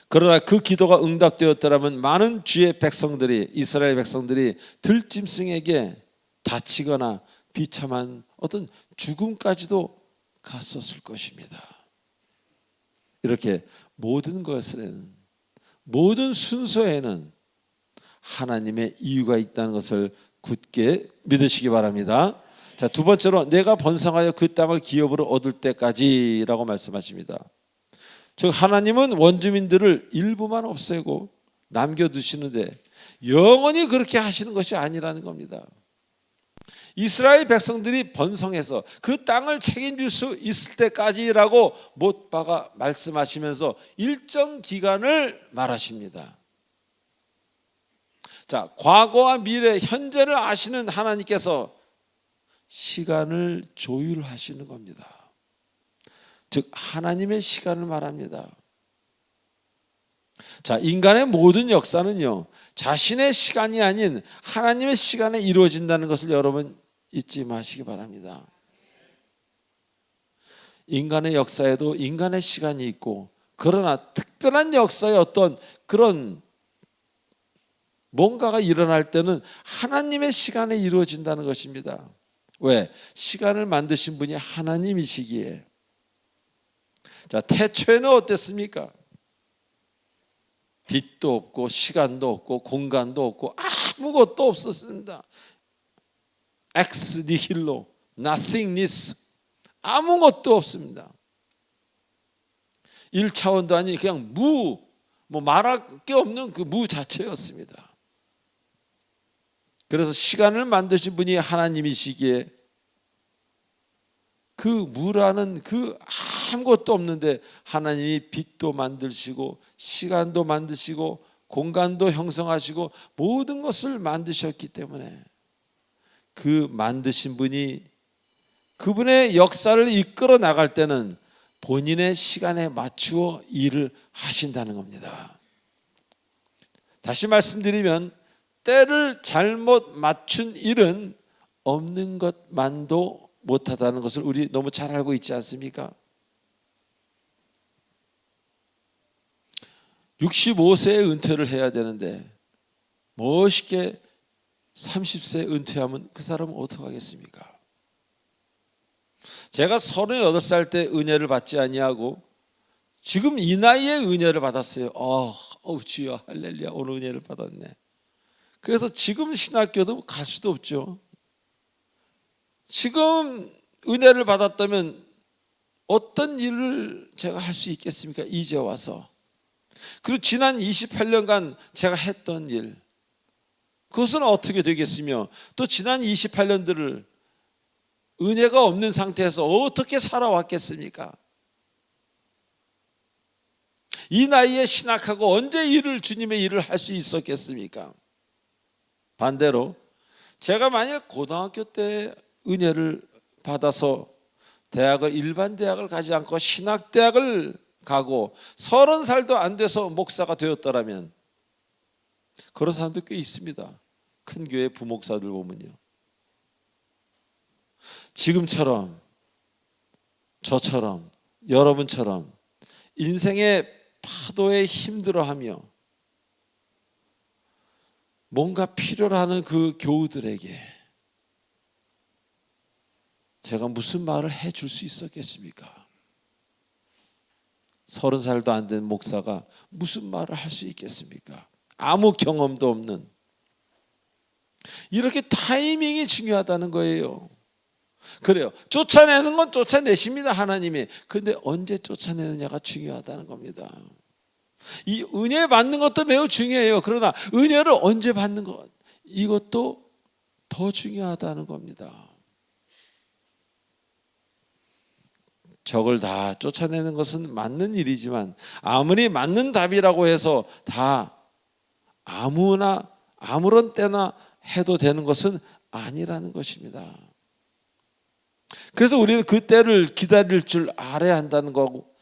그러나 그 기도가 응답되었더라면 많은 주의 백성들이, 이스라엘 백성들이 들짐승에게 다치거나 비참한 어떤 죽음까지도 갔었을 것입니다. 이렇게 모든 것에는, 모든 순서에는 하나님의 이유가 있다는 것을 굳게 믿으시기 바랍니다. 자, 두 번째로 내가 번성하여 그 땅을 기업으로 얻을 때까지라고 말씀하십니다. 즉 하나님은 원주민들을 일부만 없애고 남겨두시는데 영원히 그렇게 하시는 것이 아니라는 겁니다. 이스라엘 백성들이 번성해서 그 땅을 책임질 수 있을 때까지라고 못 박아 말씀하시면서 일정 기간을 말하십니다. 자, 과거와 미래, 현재를 아시는 하나님께서 시간을 조율하시는 겁니다. 즉 하나님의 시간을 말합니다. 자, 인간의 모든 역사는요, 자신의 시간이 아닌 하나님의 시간에 이루어진다는 것을 여러분 잊지 마시기 바랍니다. 인간의 역사에도 인간의 시간이 있고, 그러나 특별한 역사의 어떤 그런 뭔가가 일어날 때는 하나님의 시간에 이루어진다는 것입니다. 왜? 시간을 만드신 분이 하나님이시기에. 자, 태초에는 어땠습니까? 빛도 없고 시간도 없고 공간도 없고 아무것도 없었습니다. 엑스 니힐로, nothingness, 아무것도 없습니다. 1차원도 아닌 그냥 무, 말할 게 없는 그 무 자체였습니다. 그래서 시간을 만드신 분이 하나님이시기에 그 무라는 그 아무것도 없는데 하나님이 빛도 만드시고 시간도 만드시고 공간도 형성하시고 모든 것을 만드셨기 때문에 그 만드신 분이 그분의 역사를 이끌어 나갈 때는 본인의 시간에 맞추어 일을 하신다는 겁니다. 다시 말씀드리면 때를 잘못 맞춘 일은 없는 것만도 못하다는 것을 우리 너무 잘 알고 있지 않습니까? 65세에 은퇴를 해야 되는데 멋있게 30세 은퇴하면 그 사람은 어떻게 하겠습니까? 제가 38살 때 은혜를 받지 아니하고 지금 이 나이에 은혜를 받았어요. 주여 할렐루야, 오늘 은혜를 받았네. 그래서 지금 신학교도 갈 수도 없죠. 지금 은혜를 받았다면 어떤 일을 제가 할 수 있겠습니까? 이제 와서. 그리고 지난 28년간 제가 했던 일, 그것은 어떻게 되겠으며 또 지난 28년들을 은혜가 없는 상태에서 어떻게 살아왔겠습니까? 이 나이에 신학하고 언제 주님의 일을 할 수 있었겠습니까? 반대로 제가 만일 고등학교 때 은혜를 받아서 일반 대학을 가지 않고 신학대학을 가고 30살도 안 돼서 목사가 되었더라면, 그런 사람도 꽤 있습니다. 큰 교회 부목사들 보면요, 지금처럼 저처럼 여러분처럼 인생의 파도에 힘들어하며 뭔가 필요로 하는 그 교우들에게 제가 무슨 말을 해줄 수 있었겠습니까? 30살도 안 된 목사가 무슨 말을 할 수 있겠습니까? 아무 경험도 없는, 이렇게 타이밍이 중요하다는 거예요. 그래요. 쫓아내는 건 쫓아내십니다, 하나님이. 근데 언제 쫓아내느냐가 중요하다는 겁니다. 이 은혜 받는 것도 매우 중요해요. 그러나 은혜를 언제 받는 것, 이것도 더 중요하다는 겁니다. 적을 다 쫓아내는 것은 맞는 일이지만 아무리 맞는 답이라고 해서 다 아무나 아무런 때나 해도 되는 것은 아니라는 것입니다. 그래서 우리는 그 때를 기다릴 줄 알아야 한다는 거고,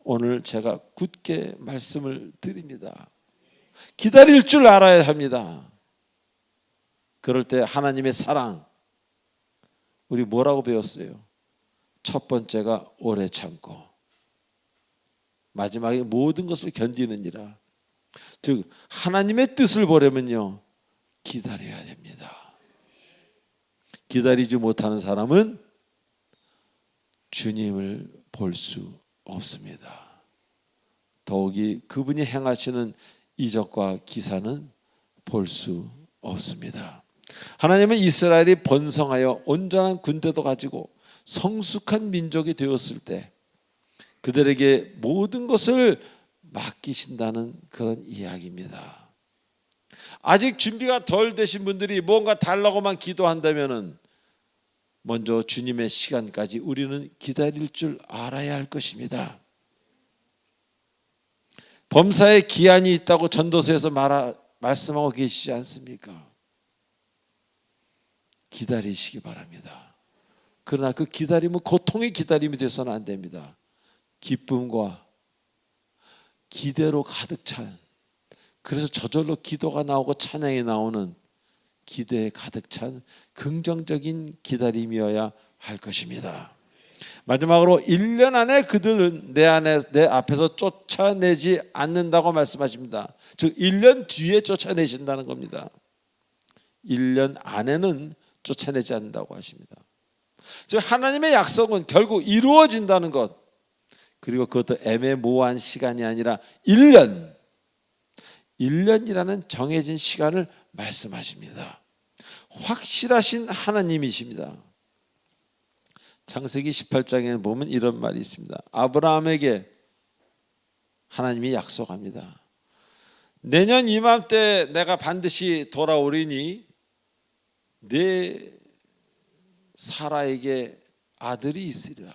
오늘 제가 굳게 말씀을 드립니다. 기다릴 줄 알아야 합니다. 그럴 때 하나님의 사랑, 우리 뭐라고 배웠어요? 첫 번째가 오래 참고, 마지막에 모든 것을 견디느니라. 즉 하나님의 뜻을 보려면요, 기다려야 됩니다. 기다리지 못하는 사람은 주님을 볼 수 없습니다. 더욱이 그분이 행하시는 이적과 기사는 볼 수 없습니다. 하나님은 이스라엘이 번성하여 온전한 군대도 가지고 성숙한 민족이 되었을 때 그들에게 모든 것을 맡기신다는 그런 이야기입니다. 아직 준비가 덜 되신 분들이 뭔가 달라고만 기도한다면 먼저 주님의 시간까지 우리는 기다릴 줄 알아야 할 것입니다. 범사에 기한이 있다고 전도서에서 말씀하고 계시지 않습니까? 기다리시기 바랍니다. 그러나 그 기다림은 고통의 기다림이 되어서는 안 됩니다. 기쁨과 기대로 가득 찬, 그래서 저절로 기도가 나오고 찬양이 나오는 기대에 가득 찬 긍정적인 기다림이어야 할 것입니다. 마지막으로 1년 안에 그들은 내 앞에서 쫓아내지 않는다고 말씀하십니다. 즉 1년 뒤에 쫓아내신다는 겁니다. 1년 안에는 쫓아내지 않는다고 하십니다. 즉 하나님의 약속은 결국 이루어진다는 것, 그리고 그것도 애매모호한 시간이 아니라 1년이라는 정해진 시간을 말씀하십니다. 확실하신 하나님이십니다. 창세기 18장에 보면 이런 말이 있습니다. 아브라함에게 하나님이 약속합니다. 내년 이맘때 내가 반드시 돌아오리니 내 사라에게 아들이 있으리라.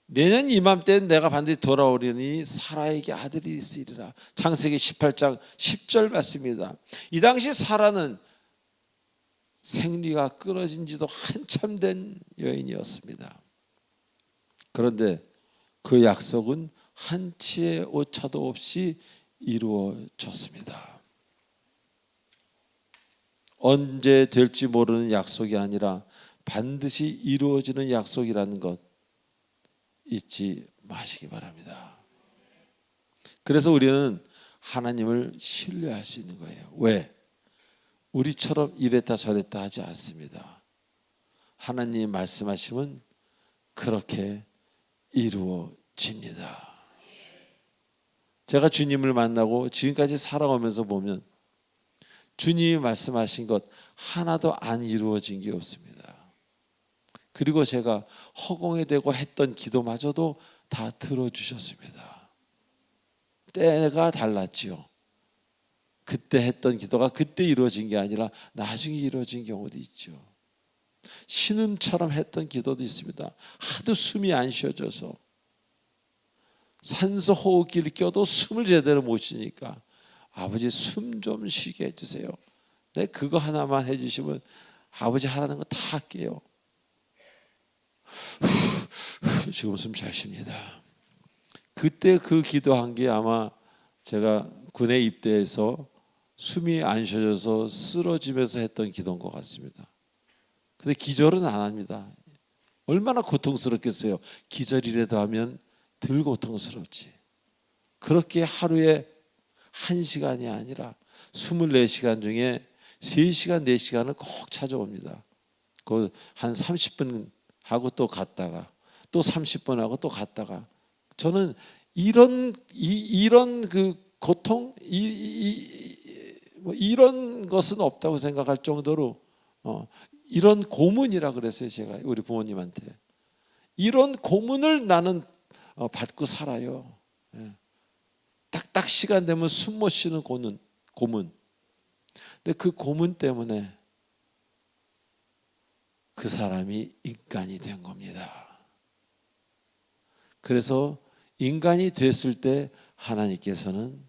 내년 이맘때 내가 반드시 돌아오리니 사라에게 아들이 있으리라. 창세기 18장 10절 말씀입니다. 이 당시 사라는 생리가 끊어진 지도 한참 된 여인이었습니다. 그런데 그 약속은 한치의 오차도 없이 이루어졌습니다. 언제 될지 모르는 약속이 아니라 반드시 이루어지는 약속이라는 것 잊지 마시기 바랍니다. 그래서 우리는 하나님을 신뢰할 수 있는 거예요. 왜? 우리처럼 이랬다 저랬다 하지 않습니다. 하나님이 말씀하시면 그렇게 이루어집니다. 제가 주님을 만나고 지금까지 살아오면서 보면 주님이 말씀하신 것 하나도 안 이루어진 게 없습니다. 그리고 제가 허공에 대고 했던 기도마저도 다 들어주셨습니다. 때가 달랐지요. 그때 했던 기도가 그때 이루어진 게 아니라 나중에 이루어진 경우도 있죠. 신음처럼 했던 기도도 있습니다. 하도 숨이 안 쉬어져서 산소 호흡기를 껴도 숨을 제대로 못 쉬니까 아버지 숨 좀 쉬게 해주세요. 네, 그거 하나만 해주시면 아버지 하라는 거 다 할게요. 지금 숨 잘 쉽니다. 그때 그 기도한 게 아마 제가 군에 입대해서 숨이 안 쉬어져서 쓰러지면서 했던 기도인 것 같습니다. 근데 기절은 안 합니다. 얼마나 고통스럽겠어요. 기절이라도 하면 덜 고통스럽지. 그렇게 하루에 1시간이 아니라 24시간 중에 3시간, 4시간을 꼭 찾아옵니다. 그 한 30분 하고 또 갔다가 또 30분 하고 또 갔다가 저는 이런 그 고통, 이런 것은 없다고 생각할 정도로 이런 고문이라 그랬어요. 제가 우리 부모님한테 이런 고문을 나는 받고 살아요. 딱딱 시간 되면 숨 못 쉬는 고문. 근데 그 고문 때문에 그 사람이 인간이 된 겁니다. 그래서 인간이 됐을 때 하나님께서는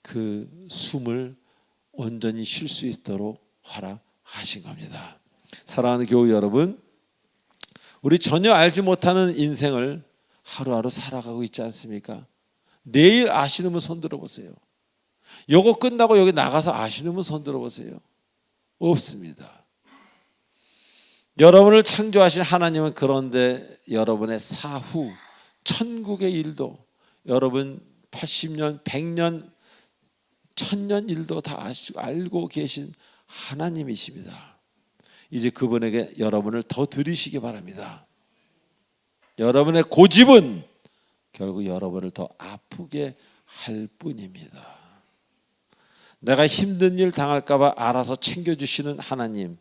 그 숨을 온전히 쉴 수 있도록 허락하신 겁니다. 사랑하는 교우 여러분, 우리 전혀 알지 못하는 인생을 하루하루 살아가고 있지 않습니까? 내일 아시는 분 손 들어보세요. 요거 끝나고 여기 나가서 아시는 분 손 들어보세요. 없습니다. 여러분을 창조하신 하나님은 그런데 여러분의 사후 천국의 일도, 여러분 80년, 100년, 1000년 일도 다 알고 계신 하나님이십니다. 이제 그분에게 여러분을 더 드리시기 바랍니다. 여러분의 고집은 결국 여러분을 더 아프게 할 뿐입니다. 내가 힘든 일 당할까 봐 알아서 챙겨주시는 하나님,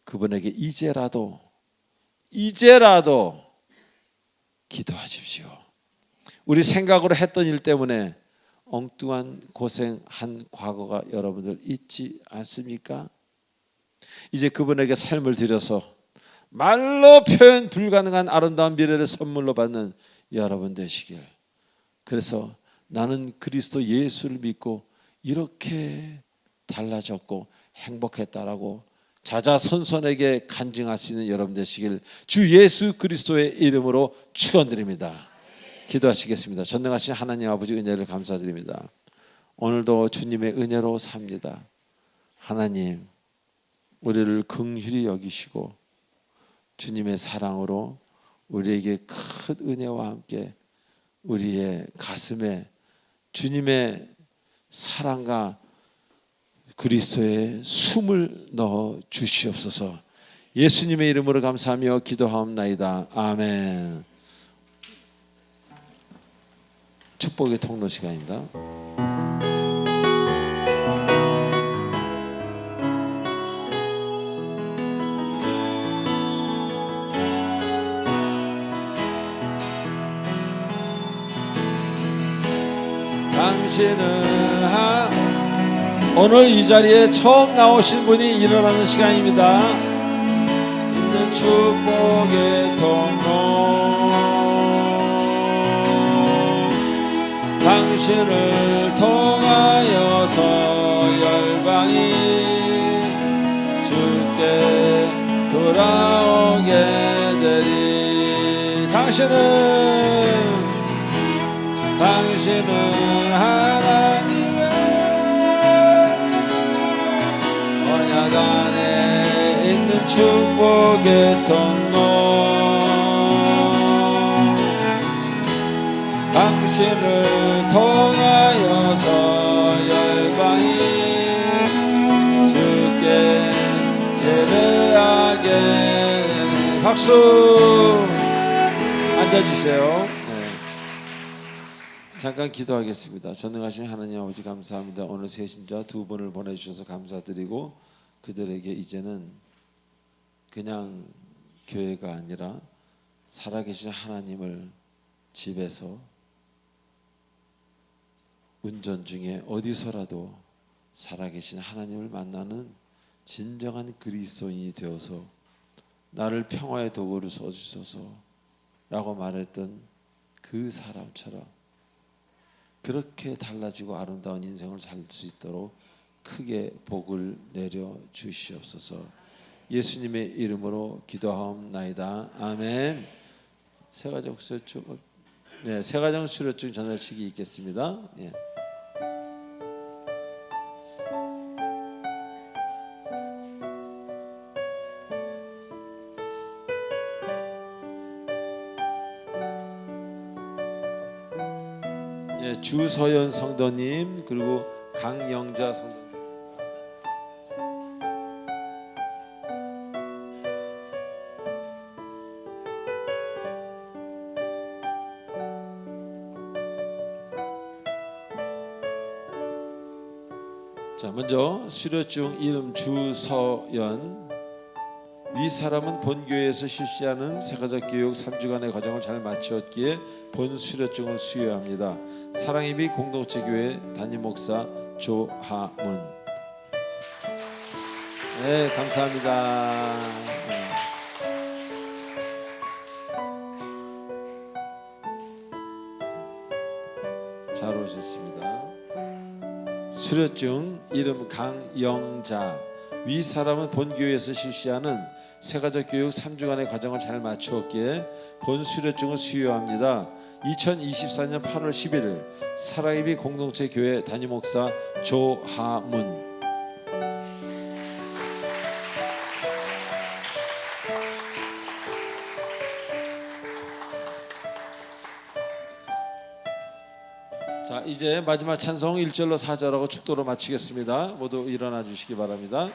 그분에게 이제라도 기도하십시오. 우리 생각으로 했던 일 때문에 엉뚱한 고생한 과거가 여러분들 있지 않습니까? 이제 그분에게 삶을 드려서 말로 표현 불가능한 아름다운 미래를 선물로 받는 여러분 되시길. 그래서 나는 그리스도 예수를 믿고 이렇게 달라졌고 행복했다라고 자자손손에게 간증할 수 있는 여러분 되시길 주 예수 그리스도의 이름으로 축원드립니다. 기도하시겠습니다. 전능하신 하나님 아버지 은혜를 감사드립니다. 오늘도 주님의 은혜로 삽니다. 하나님, 우리를 긍휼히 여기시고 주님의 사랑으로 우리에게 큰 은혜와 함께 우리의 가슴에 주님의 사랑과 그리스도의 숨을 넣어 주시옵소서. 예수님의 이름으로 감사하며 기도하옵나이다. 아멘. 축복의 통로 시간입니다. 당신은 오늘 이 자리에 처음 나오신 분이 일어나는 시간입니다. 있는 축복의 통로, 당신을 통하여서 열방이 주께 돌아오게 되리. 당신은 하나님의 언약 안에 있는 축복의 통로, 당신을 통하여서 열방이 주께 예배하게 되는. 박수. 앉아주세요. 잠깐 기도하겠습니다. 전능하신 하나님 아버지 감사합니다. 오늘 세신자 두 분을 보내주셔서 감사드리고 그들에게 이제는 그냥 교회가 아니라 살아계신 하나님을 집에서 운전 중에 어디서라도 살아계신 하나님을 만나는 진정한 그리스도인이 되어서 나를 평화의 도구로 써주소서 라고 말했던 그 사람처럼 그렇게 달라지고 아름다운 인생을 살 수 있도록 크게 복을 내려 주시옵소서. 예수님의 이름으로 기도하옵나이다. 아멘. 세가정 수료증, 세가정 수료증 전달식이 있겠습니다. 주서연 성도님 그리고 강영자 성도님. 자, 먼저 수료증 이름 주서연. 위 사람은 본교회에서 실시하는 세가족 교육 3주간의 과정을 잘 마쳤기에 본 수료증을 수여합니다. 사랑예비 공동체 교회 담임 목사 조하문. 네, 감사합니다. 잘 오셨습니다. 수료증 이름 강영자. 위 사람은 본교회에서 실시하는 세가족 교육 3주간의 과정을 잘 마추었기에 본 수료증을 수여합니다. 2024년 8월 11일 사랑예비 공동체 교회 담임 목사 조하문. 자, 이제 마지막 찬송 1절로 4절하고 축도로 마치겠습니다. 모두 일어나 주시기 바랍니다.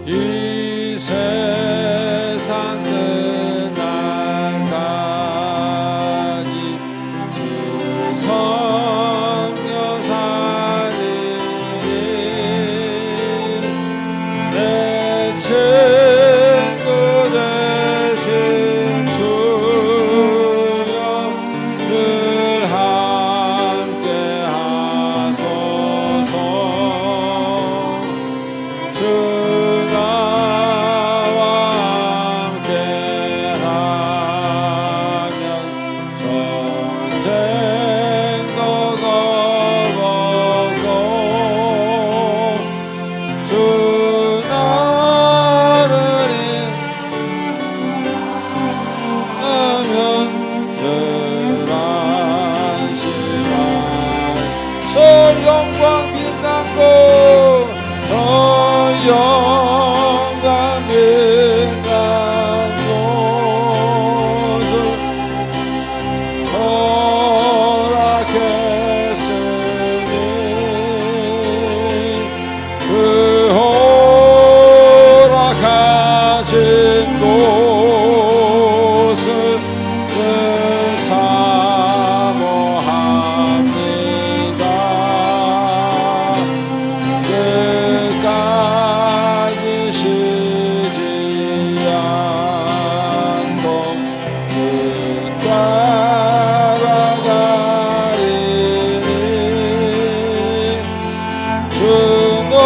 이 세상 끝날까지 주 섬겨 살리니 내 친구 되신 주여 늘 함께 하소서. 주 나와 함께하면 전쟁도 거벗고 주 나를 인하면 늘 안심하리. 저 영광 빛나고 저 영광 빛난 곳을 허락했으니 그 허락하신 곳을 늘 사모합니다. 끝까지 쉬지 않고 그 따라가리니 주 넓은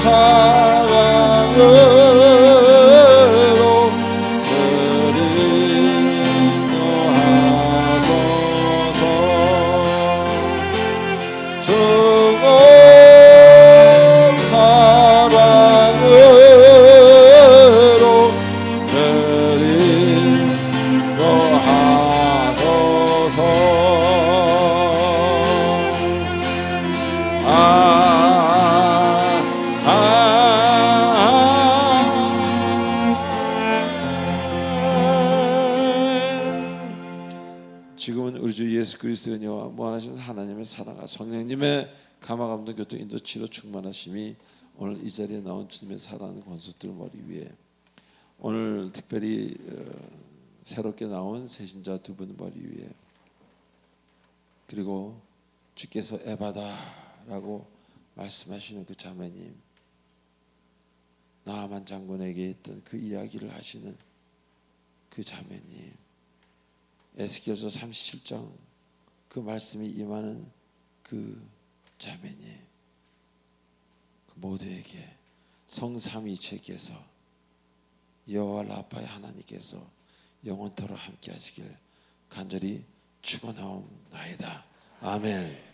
사랑으로 그리워하소서. 주 넓은 사랑으로 그리워하소서. 지금은 우리 주 예수 그리스도의 은혜와 무한하신 하나님의 사랑과 성령님의 감화감동 교통 인도 치료 충만하심이 오늘 이 자리에 나온 주님의 사랑하는 권속들 머리 위에, 오늘 특별히 새롭게 나온 새신자 두 분 머리 위에, 그리고 주께서 에바다라고 말씀하시는 그 자매님, 나아만 장군에게 했던 그 이야기를 하시는 그 자매님, 에스겔서 37장 그 말씀이 임하는 그 자매님, 그 모두에게 성삼위체께서 여호와 라파의 하나님께서 영원토록 함께 하시길 간절히 축원하옵나이다. 아멘.